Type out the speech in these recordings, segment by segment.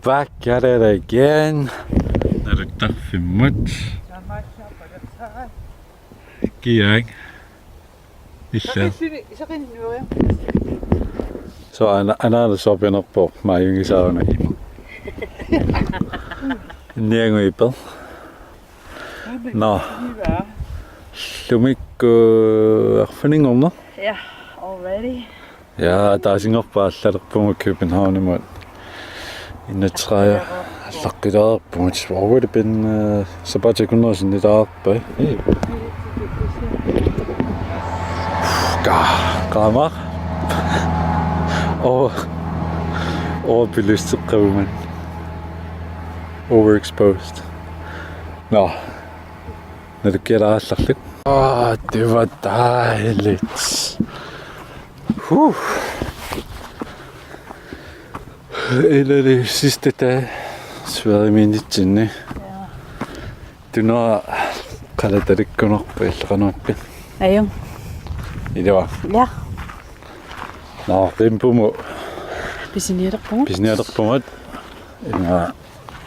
Back at it again. När det är filmat. Giang. Isä. Så aina sopinut på majungi sauna. Niengo ipel. No. Lumikko erfaringerne. Ja, already. Ja, der er sikkert bare slet på København i morgen. I træer. Lagt op på et svåret det ben så bare til kunder sådan lidt op bag. Grammer. Overbelyst man. Overexposed. Nå. Når du giver dig alt lidt. Det var dejligt. En af de sidste dage sværede min i Ginny. Du når kalder det ikke nok på et eller andet. Ja, jo. I det var? Ja. Nå, det er på mig. Bisinerer på mig. Bisinerer på mig.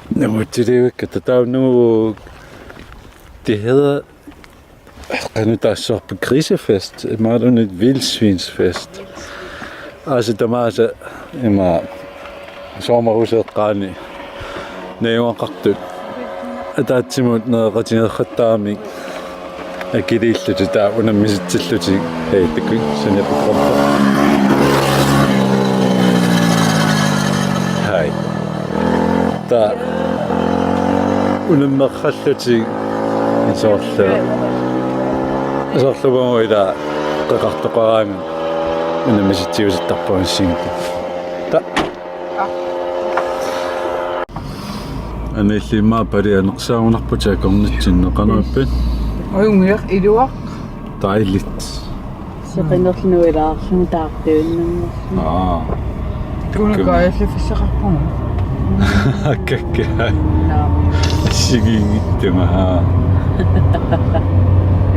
Nu det er jo ikke, at der er nu... Det hedder... Nu der er så på grisefest. Det er meget et vildsvinsfest. Altså, der er altså... sommerhuset Rani. Nævner ragtød. Der er timod noget retineret khattaming. Jeg giver det ikke til der, under min tilsluting. Hey, det kan ikke, sådan jeg på krumper. Hej. Der under min khattaming. En sort en sort hvor jeg der ragtød under min tilsluting der på en single. Der. أنا اللي ما بري نقصا ونقبل جاكم نتجن قنابل. أيوة إدوار. تعيلت. سقينا في النويرة شنو تعقدون. تقول قاعد في السقف. هكاك. نعم. شيء تمام.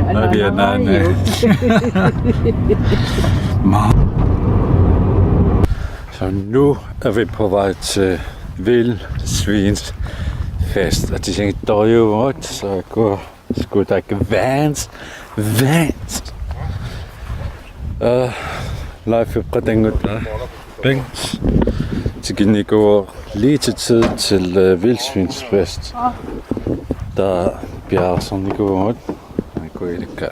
هذه أنا. ما. Så nu er vi på vej til vildsvinsfest, og de tænkte, der er jo godt, så skulle der ikke vans. Leif fra den der Bengt. Så kan I gå lige til tid til vildsvinsfest. Der bliver sådan ikke godt. Jeg går i det kan.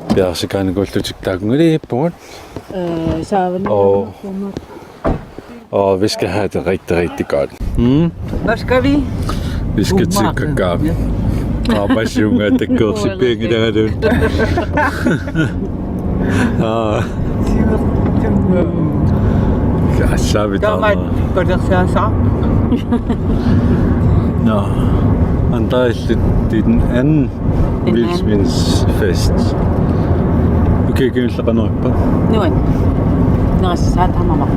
Bliver så kan gå til TikTok'en lige på. Og vi skal have det rigtig, rigtig godt. Hvad skal vi? Vi skal til Kagami. Arbejdsjunger, det går til penge, der er det. Ja, så er vi der. Der er det så. Nå, men der er den anden vildsvinsfest. Du kan ikke ønske noget på? Nej. Nå, så har man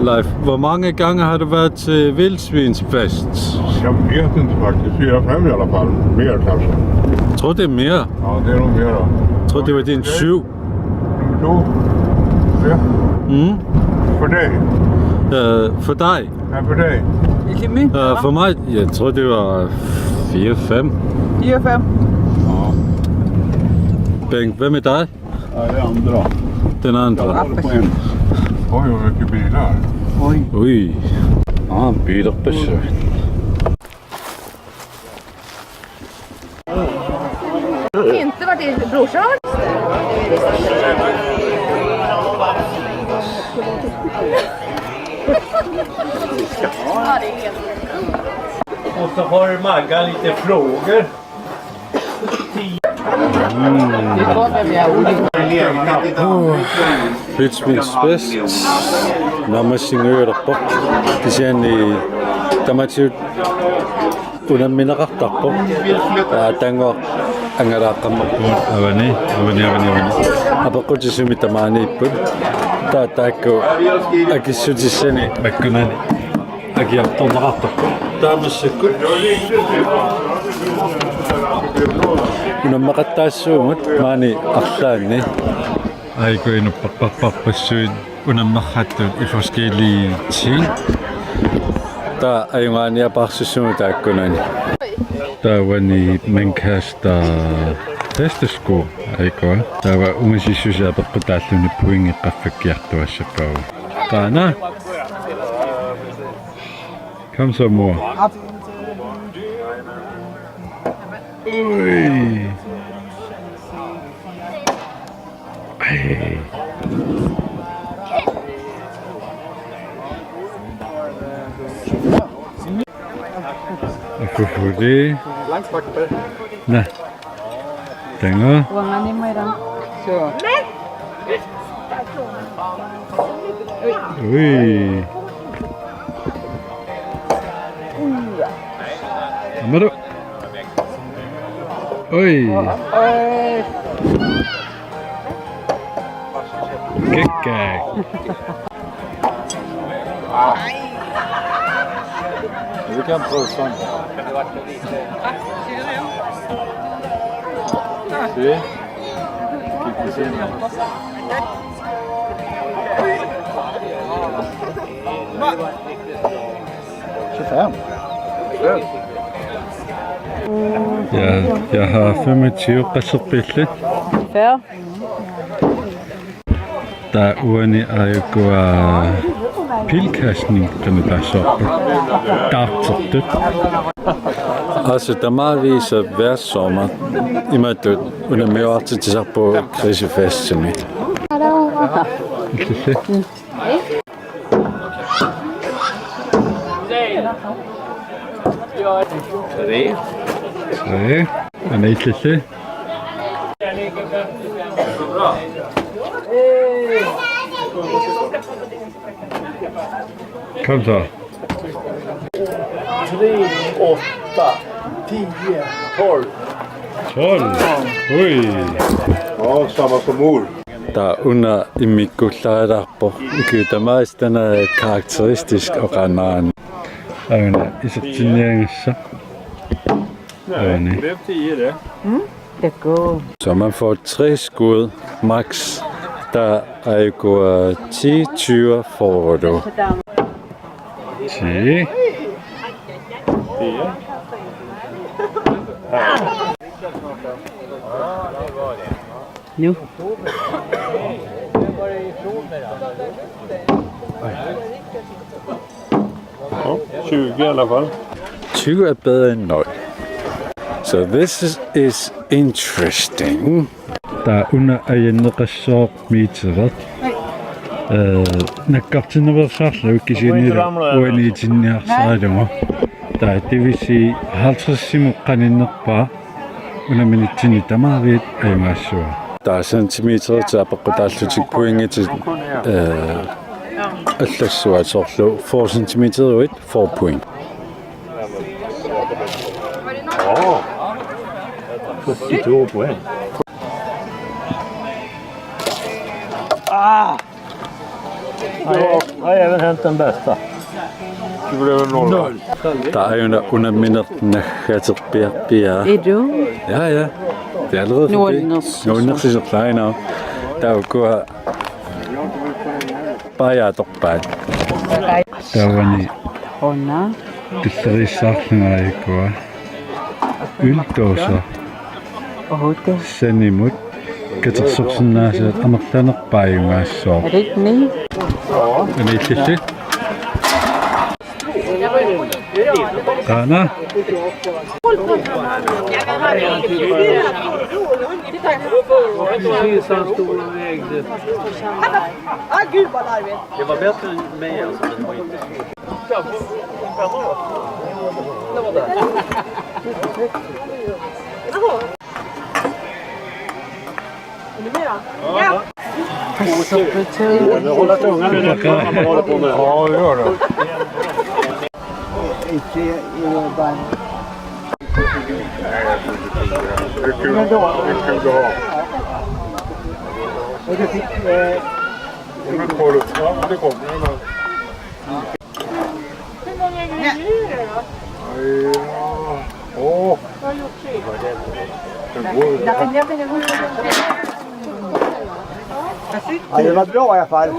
Leif, hvor mange gange har du været til vildsvinsfest? Jag vet inte faktiskt. 4-5 i alla fall. Mer kanske. Jeg tror det er mere. Ja, det är nog mer då. Jeg tror det var din 7. Nummer 2. Ja. För dig? For dig? Ja, för dig. Ikke min? For mig, jeg tror det var 4-5. 4-5. Ja. Bengt, hvad med dig? Ja, det är andra. Den andre. På en. Oj, vad mycket bilar. Ui. En bilerbesøg. Inte varit i brorsan. Och så har Magga lite frågor. Vildsvinsfest. Namasingører på. Det siger en tamatit. Una minakakta po. Tango ang arakam po. Avani. Apa ko si sumitamani po. Tatako akisudiseni makunani. Agiyak to nakakta po. Tama siya ko. Una makatasungot mani aklan ni. Jeg går ind og besøger undermarkedet i forskellige ting. Der er jo en jeg bare synes, der er gået ind. Der var en man kaster hestesko, ikke? Der var unge synes jeg på der lønne point i perfekt og så gå. Dana. Kom så mor. Ui. Ej. Hvorfor det? Nej. Tænker. Wangan ni may ram. Så. Ui. Hvad du? Ui. Kækkæk. Vi kan prøve sådan. Se. Kig på siden. Ja, jeg har 25 reserveret. Fair. Der er uani er jo gået pilkastning, den der så dartset. Altså, der meget viser hver sommer, i mig død, under med år til sig på Krisefest til mig. Nej, han er ikke til. Kom så. 3, 8, 10, 12. 12. Ui. Ja, samma som mor. Der er under i mikroklader på. Det mest den er karakteristisk og randeren. Og i så turneringen så. Det er 10 det. Det går. Så man får 3 skud max. Der er jo gået 10-20 for du. 10. Nu. Ja, 20 i alla fall. 20 er bedre end 0. So this is interesting. Der er under en resort meter. Nakkartin over sarla ukisini og en engineer sarla. Der det vil sige 50 simuqaninnerpa under minutini tamarit aymasso. Der er centimeter til at bedallutik poinge til allassuatsorlu 4 centimeter ud 4 point. Ja. 42 poäng. Har även hänt den bästa. Det blev 0. Der er jo under minuterne hatterpia. Er du? Ja. Det er allerede forbi. Nordners er så kleiner. Der er jo gået bare dopbad. Der var ni. Ona. Det er saklinger i går. Øldåser. Ohote. Send imod. Kater subsen nasa. Amaktanak bayunga så. Er det ikke ni? Men ikke det. Dana. Det var bättre än mig alltså, men det var inte hålla tungan nu när man håller på med. Ja, gör det. Det är kul. Det är kul att ha. Och du fick... Men kolla. Ja, det kommer. Hur många grejer är det då? Ja. Åh. Jag har gjort 3. Det går. Ej, det var blå i hvert fald.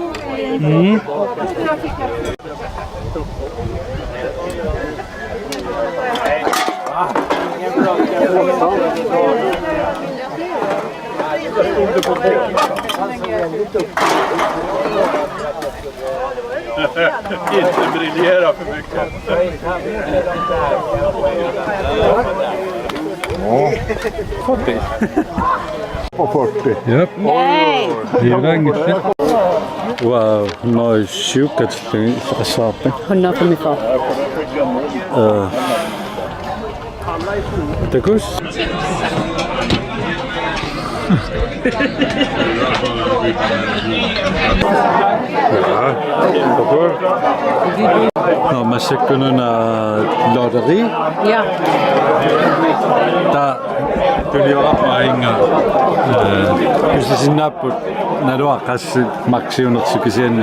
Inte briljera för mycket. Och 40. Yep. Nej! Det er ringet. Wow, når syvkat til sapen. 145. Det gus. Når man så kunne lotteri, Ja. der bliver opregninger. Hvis det er nappet, når du har kasset maksimum til kisen,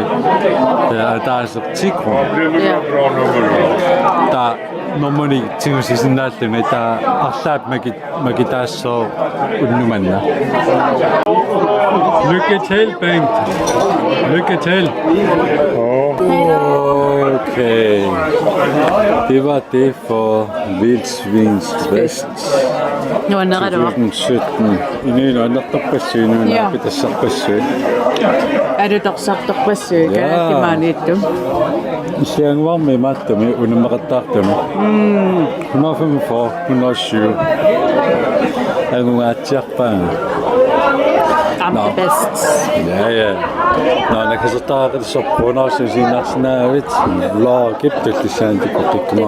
der er så 10 kroner. Ja. Der når man tænker sig sådan alt det med, der er klart, man kan da så udnummer. Lykke til, Bengt. Lykke til. Okay. Det var det for Vildsvins Nu er det ret over. 2017. I nødvendig er nok på søg, nu er det så på søg. Er det dog sagt dog besøg? Ja. Er det meget lidt du? Siang var med matte med under maratagter med. 145, 107. Er nogle af tjerperne. Am det bedst. Ja. Nå, jeg kan så starte det så på når jeg siger nationalt. Laget det til sandt, det kan ikke komme